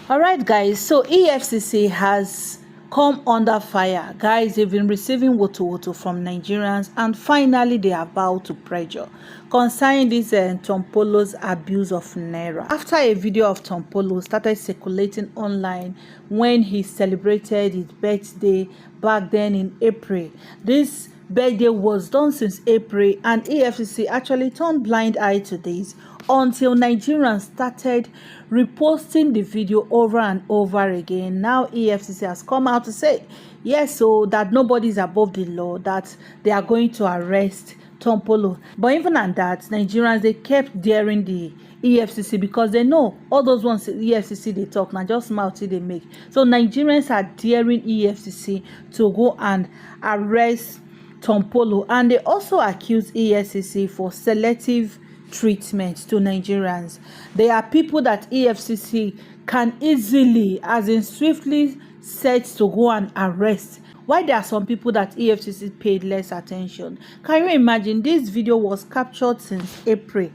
All right, guys, so EFCC has come under fire. Guys, they've been receiving woto from Nigerians, and finally they are about to pressure concerning this Tompolo's abuse of naira. After a video of Tompolo started circulating online when he celebrated his birthday back then in April, this birthday was done since April, and EFCC actually turned blind eye to this until Nigerians started reposting the video over and over again. Now EFCC has come out to say yes, so that nobody is above the law, that they are going to arrest Tompolo. But even at that, Nigerians, they kept daring the EFCC because they know all those ones EFCC they talk now, just mouth they make. So Nigerians are daring EFCC to go and arrest Tompolo, and they also accuse EFCC for selective treatment to Nigerians. They are people that EFCC can easily, as in swiftly, set to go and arrest, why there are some people that EFCC paid less attention. Can you imagine? This video was captured since April,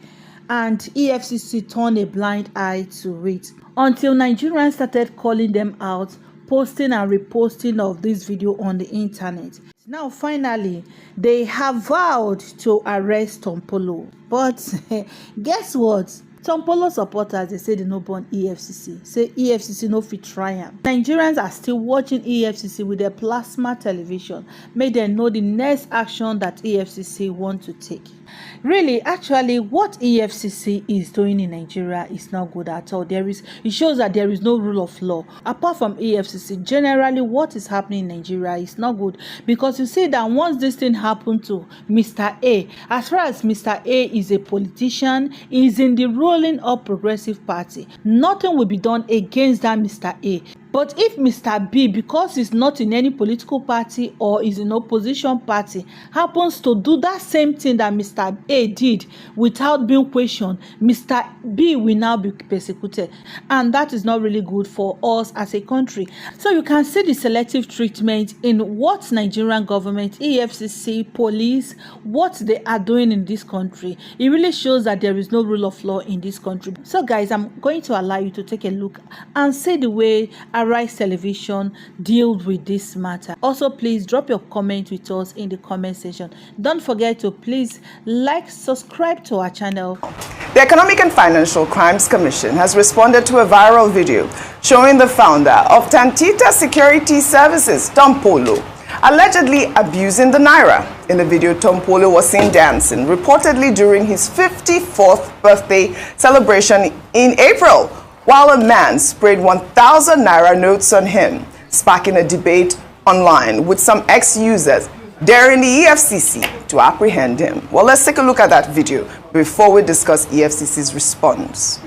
and EFCC turned a blind eye to it until Nigerians started calling them out, posting and reposting of this video on the internet. Now finally they have vowed to arrest Tompolo, but guess what? Tompolo supporters, they say they no born EFCC, say EFCC no fit try am. Nigerians are still watching EFCC with their plasma television, make them know the next action that EFCC want to take. Really, actually, what EFCC is doing in Nigeria is not good at all. It shows that there is no rule of law. Apart from EFCC, generally what is happening in Nigeria is not good, because you see that once this thing happened to Mr. A, as far as Mr. A is a politician, is in the ruling All Progressive Party, nothing will be done against that Mr. A. But if Mr. B, because he's not in any political party or is in opposition party, happens to do that same thing that Mr. A did without being questioned, Mr. B will now be persecuted. And that is not really good for us as a country. So you can see the selective treatment in what Nigerian government, EFCC, police, what they are doing in this country. It really shows that there is no rule of law in this country. So guys, I'm going to allow you to take a look and see the way Arise Television deals with this matter. Also, please drop your comment with us in the comment section. Don't forget to please like, subscribe to our channel. The Economic and Financial Crimes Commission has responded to a viral video showing the founder of Tantita Security Services, Tompolo, allegedly abusing the naira. In the video, Tompolo was seen dancing, reportedly during his 54th birthday celebration in April, while a man sprayed 1,000 naira notes on him, sparking a debate online with some ex-users daring the EFCC to apprehend him. Well, let's take a look at that video before we discuss EFCC's response.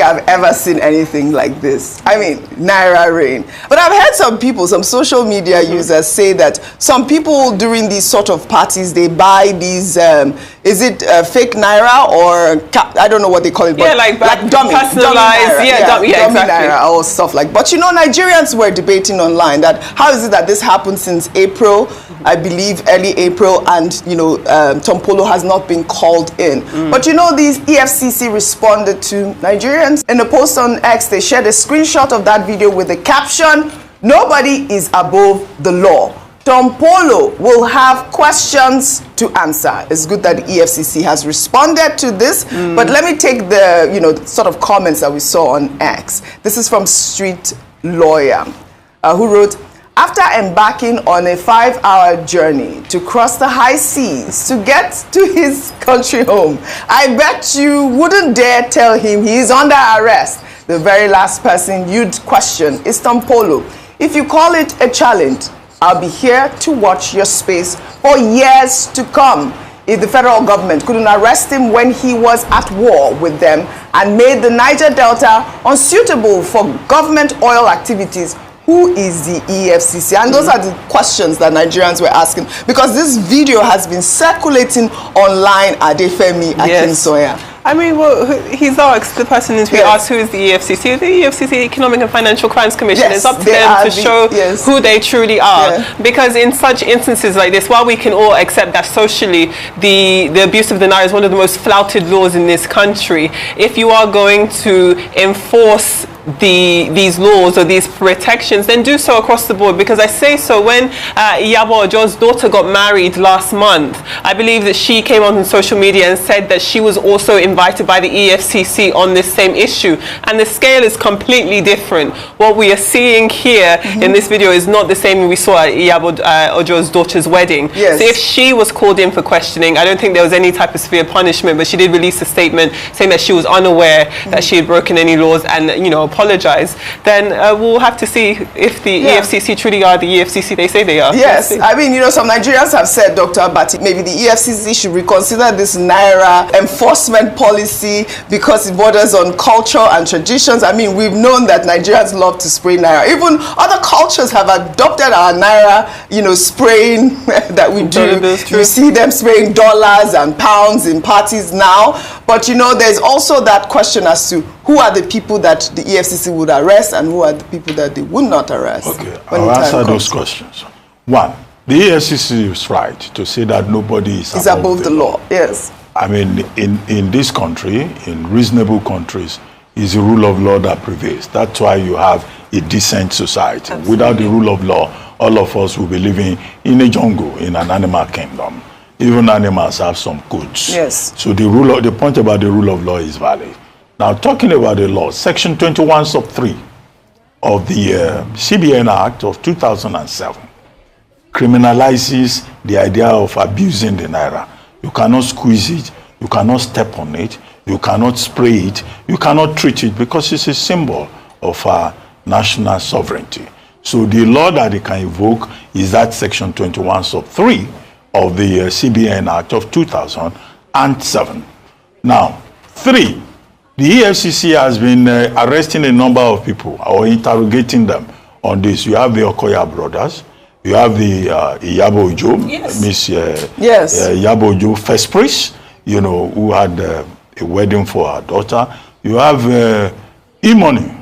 I've ever seen anything like this. I mean, naira rain. But I've heard some people, some social media users say that some people during these sort of parties, they buy these is it fake naira or I don't know what they call it, but yeah, like dummy, personalized, dummy exactly. naira or stuff like. But you know, Nigerians were debating online that how is it that this happened since April, I believe early April, and you know, Tompolo has not been called in. But you know, these EFCC responded to Nigerians in a post on X. They shared a screenshot of that video with the caption, "Nobody is above the law. Tompolo will have questions to answer." It's good that the EFCC has responded to this, but let me take the, you know, sort of comments that we saw on X. This is from Street Lawyer, who wrote, "After embarking on a 5-hour journey to cross the high seas to get to his country home, I bet you wouldn't dare tell him he is under arrest. The very last person you'd question is Tompolo. If you call it a challenge, I'll be here to watch your space for years to come. If the federal government couldn't arrest him when he was at war with them and made the Niger Delta unsuitable for government oil activities, who is the EFCC?" And those are the questions that Nigerians were asking, because this video has been circulating online. Adefemi Akinsoya. I mean, well, he's asked, the person is being asked, who is the EFCC? The EFCC, Economic and Financial Crimes Commission. It's up to them to show who they truly are. Because in such instances like this, while we can all accept that socially the abuse of the naira is one of the most flouted laws in this country, if you are going to enforce these laws or these protections, then do so across the board. Because I say so, when Iyabo Ojo's daughter got married last month, I believe that she came on social media and said that she was also invited by the EFCC on this same issue, and the scale is completely different. What we are seeing here in this video is not the same we saw at Iyabo Ojo's daughter's wedding. So if she was called in for questioning, I don't think there was any type of severe punishment, but she did release a statement saying that she was unaware that she had broken any laws and, you know, apologize. Then we'll have to see if the EFCC truly are the EFCC they say they are. Yes, I mean, you know, some Nigerians have said, Dr. Abati, maybe the EFCC should reconsider this naira enforcement policy because it borders on culture and traditions. I mean, we've known that Nigerians love to spray naira. Even other cultures have adopted our naira, you know, spraying that we do. You see them spraying dollars and pounds in parties now. But, you know, there's also that question as to who are the people that the EFCC would arrest and who are the people that they would not arrest. Okay, I'll answer those questions. One, the EFCC is right to say that nobody is above the law. Yes. I mean, in this country, in reasonable countries, is the rule of law that prevails. That's why you have a decent society. Absolutely. Without the rule of law, all of us will be living in a jungle, in an animal kingdom. Even animals have some codes. Yes. So the point about the rule of law is valid. Now, talking about the law, Section 21 sub 3 of the CBN Act of 2007 criminalizes the idea of abusing the naira. You cannot squeeze it, you cannot step on it, you cannot spray it, you cannot treat it, because it's a symbol of our national sovereignty. So the law that they can invoke is that Section 21 sub 3 of the CBN Act of 2007. Now, 3, the EFCC has been arresting a number of people or interrogating them on this. You have the Okoya brothers, you have the Iyabo Ojo, Miss Iyabo Ojo, first priest, you know, who had a wedding for her daughter. You have Imoni.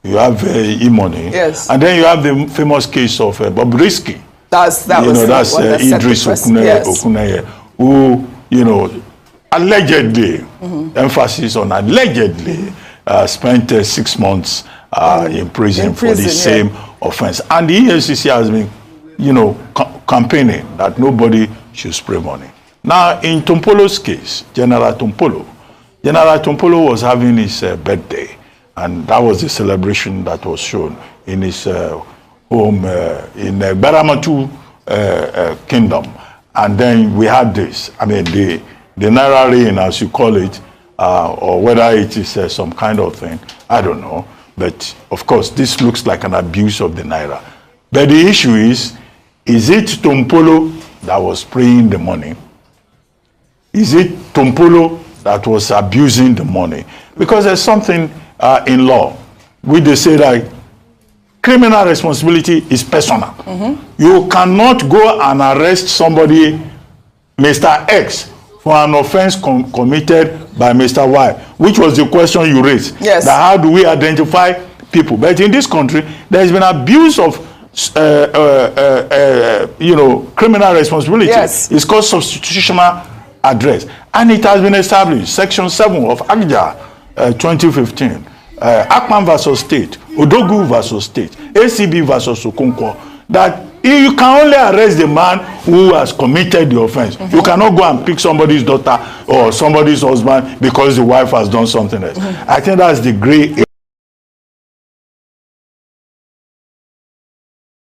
You have Imoni. Yes. And then you have the famous case of Bobrisky. That's Idris Okuneye, who, you know, allegedly, emphasis on allegedly, spent 6 months in prison for the same offense. And the EFCC has been, you know, campaigning that nobody should spray money. Now, in Tompolo's case, General Tompolo was having his birthday, and that was the celebration that was shown in his home in Baramatu Kingdom. And then we had this, I mean, the Naira rain, as you call it, or whether it is some kind of thing, I don't know. But, of course, this looks like an abuse of the Naira. But the issue is it Tompolo that was spraying the money? Is it Tompolo that was abusing the money? Because there's something in law where they say that criminal responsibility is personal. You cannot go and arrest somebody, Mr. X, for an offense committed by Mr. Y, which was the question you raised. Yes. That how do we identify people? But in this country, there has been abuse of criminal responsibility. Yes. It's called substitutional address, and it has been established. Section 7 of ACJA 2015, Akman versus State, Odogu versus State, ACB versus Okonkwo, that you can only arrest the man who has committed the offense. You cannot go and pick somebody's daughter or somebody's husband because the wife has done something else. I think that's the gray area.